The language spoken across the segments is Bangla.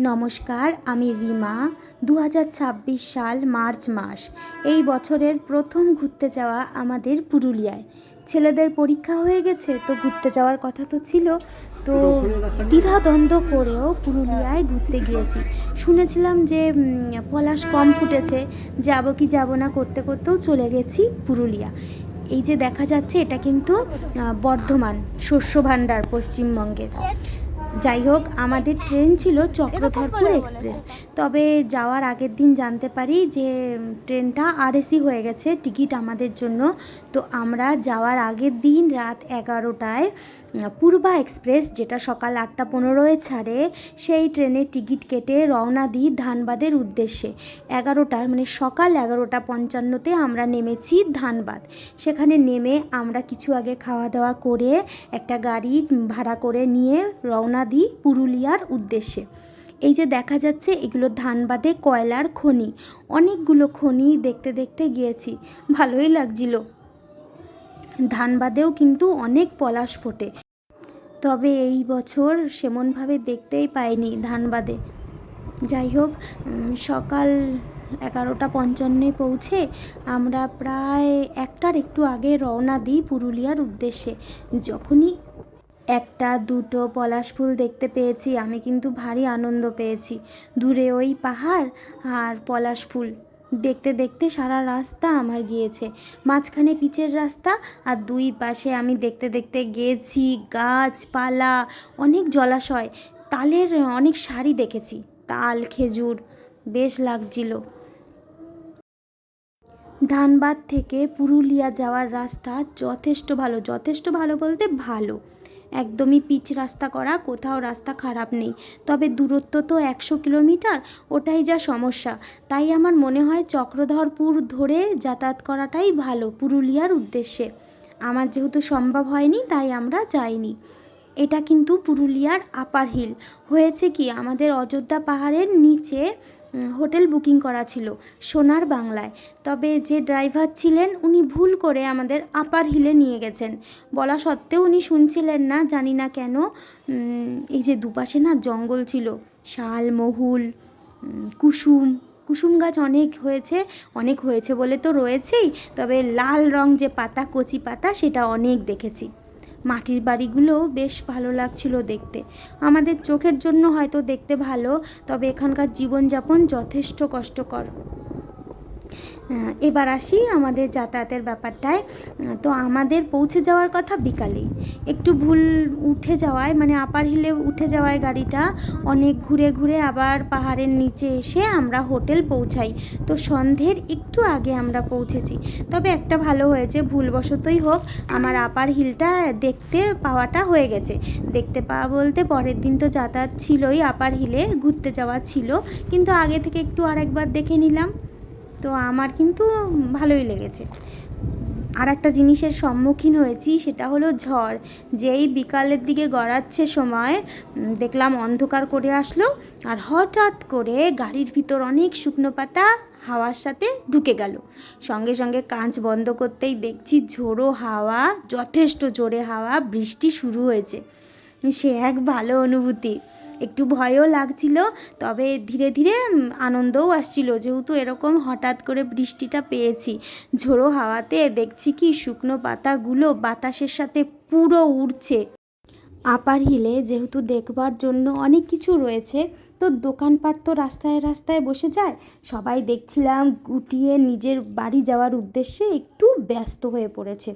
নমস্কার, আমি রিমা। 2026 সাল মার্চ মাস। এই বছরের প্রথম ঘুরতে যাওয়া আমাদের পুরুলিয়ায়। ছেলেদের পরীক্ষা হয়ে গেছে, তো ঘুরতে যাওয়ার কথা তো ছিল। তো দ্বিধাদ্বন্দ্ব করেও পুরুলিয়ায় ঘুরতে গিয়েছি। শুনেছিলাম যে পলাশ কম ফুটেছে, যাব কি যাব না করতে করতেও চলে গেছি পুরুলিয়া। এই যে দেখা যাচ্ছে, এটা কিন্তু বর্ধমান শস্য ভাণ্ডার পশ্চিমবঙ্গের। যাই হোক, আমাদের ট্রেন ছিল চক্রধরপুর এক্সপ্রেস। তবে যাওয়ার আগের দিন জানতে পারি যে ট্রেনটা আরএসি হয়ে গেছে টিকিট আমাদের জন্য। তো আমরা যাওয়ার আগের দিন রাত 11টায় পূর্বা এক্সপ্রেস, যেটা সকাল 8:15-এ ছাড়ে, সেই ট্রেনের টিকিট কেটে রওনা দিই ধানবাদের উদ্দেশ্যে। 11টা মানে সকাল 11:55-তে আমরা নেমেছি ধানবাদ। সেখানে নেমে আমরা কিছু আগে খাওয়া দাওয়া করে একটা গাড়ি ভাড়া করে নিয়ে রওনা দিই পুরুলিয়ার উদ্দেশ্যে। এই যে দেখা যাচ্ছে, এগুলো ধানবাদে কয়লার খনি। অনেকগুলো খনি দেখতে দেখতে গিয়েছি, ভালোই লাগছিল। ধানবাদেও কিন্তু অনেক পলাশ ফোটে, তবে এই বছর সেমনভাবে দেখতেই পাইনি ধানবাদে। যাই হোক, সকাল 11:55 পৌঁছে আমরা প্রায় 1টার একটু আগে রওনা দিই পুরুলিয়ার উদ্দেশ্যে। যখনই একটা দুটো পলাশ ফুল দেখতে পেয়েছি, আমি কিন্তু ভারী আনন্দ পেয়েছি। দূরে ওই পাহাড় আর পলাশ ফুল দেখতে দেখতে সারা রাস্তা আমার গিয়েছে। মাঝখানে পিচের রাস্তা, আর দুই পাশে আমি দেখতে দেখতে গিয়েছি গাছপালা, অনেক জলাশয়, তালের অনেক সারি দেখেছি, তাল খেজুর, বেশ লাগছিল। ধানবাদ থেকে পুরুলিয়া যাওয়ার রাস্তা যথেষ্ট ভালো, যথেষ্ট ভালো বলতে ভালো। একদমই পিচ রাস্তা করা, কোথাও রাস্তা খারাপ নেই। তবে দূরত্ব তো 100 কিলোমিটার, ওটাই যা সমস্যা। তাই আমার মনে হয় চক্রধরপুর ধরে যাতায়াত করাটাই ভালো পুরুলিয়ার উদ্দেশ্যে। আমার যেহেতু সম্ভব হয়নি, তাই আমরা যাইনি। এটা কিন্তু পুরুলিয়ার আপার হিল। হয়েছে কি, আমাদের অযোধ্যা পাহাড়ের নিচে হোটেল বুকিং করা ছিল সোনার বাংলায়। তবে যে ড্রাইভার ছিলেন, উনি ভুল করে আমাদের আপার হিলে নিয়ে গেছেন। বলা সত্ত্বেও উনি শুনছিলেন না, জানি না কেন। এই যে দুপাশে না জঙ্গল ছিল, শাল, মহুল, কুসুম, কুসুম গাছ অনেক হয়েছে বলে তো রয়েছেই। তবে লাল রং যে পাতা, কচি পাতা, সেটা অনেক দেখেছি। মাটির বাড়িগুলোও বেশ ভালো লাগছিল দেখতে। আমাদের চোখের জন্য হয়তো দেখতে ভালো, তবে এখানকার জীবনযাপন যথেষ্ট কষ্টকর। এবার আসি আমাদের যাতায়াতের ব্যাপারটায়। তো আমাদের পৌঁছে যাওয়ার কথা বিকালেই। একটু ভুল উঠে যাওয়ায়, মানে আপার হিলে উঠে যাওয়ায় গাড়িটা অনেক ঘুরে ঘুরে আবার পাহাড়ের নিচে এসে আমরা হোটেল পৌঁছাই। তো সন্ধ্যের একটু আগে আমরা পৌঁছেছি। তবে একটা ভালো হয়েছে, ভুলবশতই হোক, আমার আপার হিলটা দেখতে পাওয়াটা হয়ে গেছে। দেখতে পাওয়া বলতে, পরের দিন তো যাতায়াত ছিলই, আপার হিলে ঘুরতে যাওয়া ছিল, কিন্তু আগে থেকে একটু আরেকবার দেখে নিলাম। তো আমার কিন্তু ভালোই লেগেছে। আর একটা জিনিসের সম্মুখীন হয়েছি, সেটা হলো ঝড়। যেই বিকালের দিকে গড়াচ্ছে সময়, দেখলাম অন্ধকার করে আসলো, আর হঠাৎ করে গাড়ির ভিতর অনেক শুকনো পাতা হাওয়ার সাথে ঢুকে গেল। সঙ্গে সঙ্গে কাঁচ বন্ধ করতেই দেখছি ঝোড়ো হাওয়া, যথেষ্ট জোরে হাওয়া, বৃষ্টি শুরু হয়েছে। সে এক ভালো অনুভূতি। একটু ভয়ও লাগছিল, তবে ধীরে ধীরে আনন্দও আসছিল, যেহেতু এরকম হঠাৎ করে বৃষ্টিটা পেয়েছি। ঝোড়ো হাওয়াতে দেখছি কি শুকনো পাতাগুলো বাতাসের সাথে পুরো উড়ছে। আপার হিলে যেহেতু দেখবার জন্য অনেক কিছু রয়েছে, তো দোকানপাট তো রাস্তায় রাস্তায় বসে যায়। সবাই দেখছিলাম গুটিয়ে নিজের বাড়ি যাওয়ার উদ্দেশ্যে একটু ব্যস্ত হয়ে পড়েছে।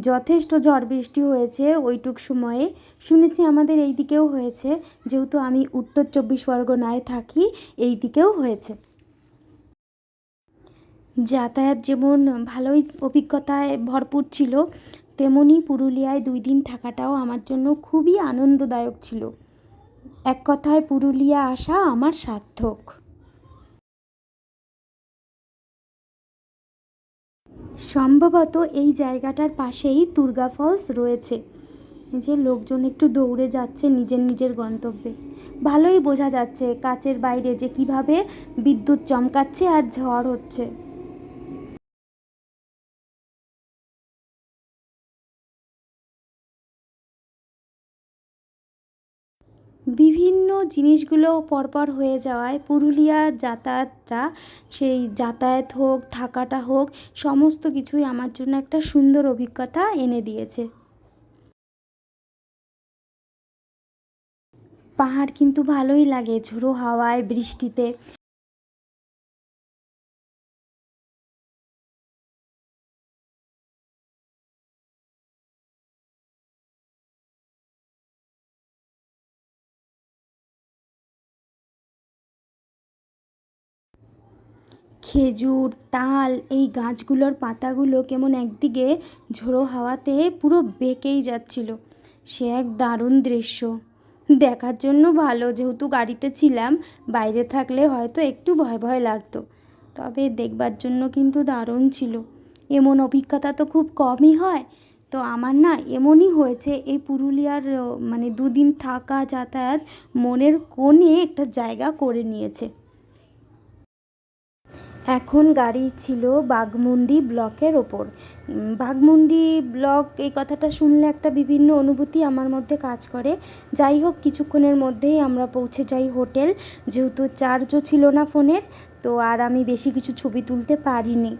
যথেষ্ট ঝড় বৃষ্টি হয়েছে ওইটুক সময়ে। শুনেছি আমাদের এই দিকেও হয়েছে, যেহেতু আমি উত্তর 24 পরগনায় থাকি, এই দিকেও হয়েছে। যাতায়াত যেমন ভালোই অভিজ্ঞতায় ভরপুর ছিল, তেমনি পুরুলিয়ায় 2 দিন থাকাটাও আমার জন্য খুবই আনন্দদায়ক ছিল। এক কথায় পুরুলিয়া আসা আমার সার্থক। সম্ভবত এই জায়গাটার পাশেই দুর্গা ফলস রয়েছে। যে লোকজন একটু দৌড়ে যাচ্ছে নিজের নিজের গন্তব্যে। ভালোই বোঝা যাচ্ছে কাচের বাইরে যে কিভাবে বিদ্যুৎ চমকাচ্ছে আর ঝড় হচ্ছে। বিভিন্ন জিনিসগুলো পরপর হয়ে যাওয়ায় পুরুলিয়ার যাতায়াতটা, সেই যাতায়াত হোক থাকাটা হোক, সমস্ত কিছুই আমার জন্য একটা সুন্দর অভিজ্ঞতা এনে দিয়েছে। পাহাড় কিন্তু ভালোই লাগে ঝোড়ো হাওয়ায়, বৃষ্টিতে। খেজুর, তাল, এই গাছগুলোর পাতাগুলো কেমন একদিকে ঝোড়ো হাওয়াতে পুরো বেঁকেই যাচ্ছিল। সে এক দারুণ দৃশ্য, দেখার জন্য ভালো। যেহেতু গাড়িতে ছিলাম, বাইরে থাকলে হয়তো একটু ভয় ভয় লাগতো, তবে দেখবার জন্য কিন্তু দারুণ ছিল। এমন অভিজ্ঞতা তো খুব কমই হয়। তো আমার না এমনই হয়েছে, এই পুরুলিয়ার মানে দুদিন থাকা যাতায়াত মনের কোণে একটা জায়গা করে নিয়েছে। এখন গাড়ি ছিল বাঘমুন্ডি ব্লকের ওপর। বাঘমুন্ডি ব্লক, এই কথাটা শুনলে একটা বিভিন্ন অনুভূতি আমার মধ্যে কাজ করে। যাই হোক, কিছুক্ষণের মধ্যেই আমরা পৌঁছে যাই হোটেল। যেহেতু চার্জও ছিল না ফোনের, তো আর আমি বেশি কিছু ছবি তুলতে পারিনি।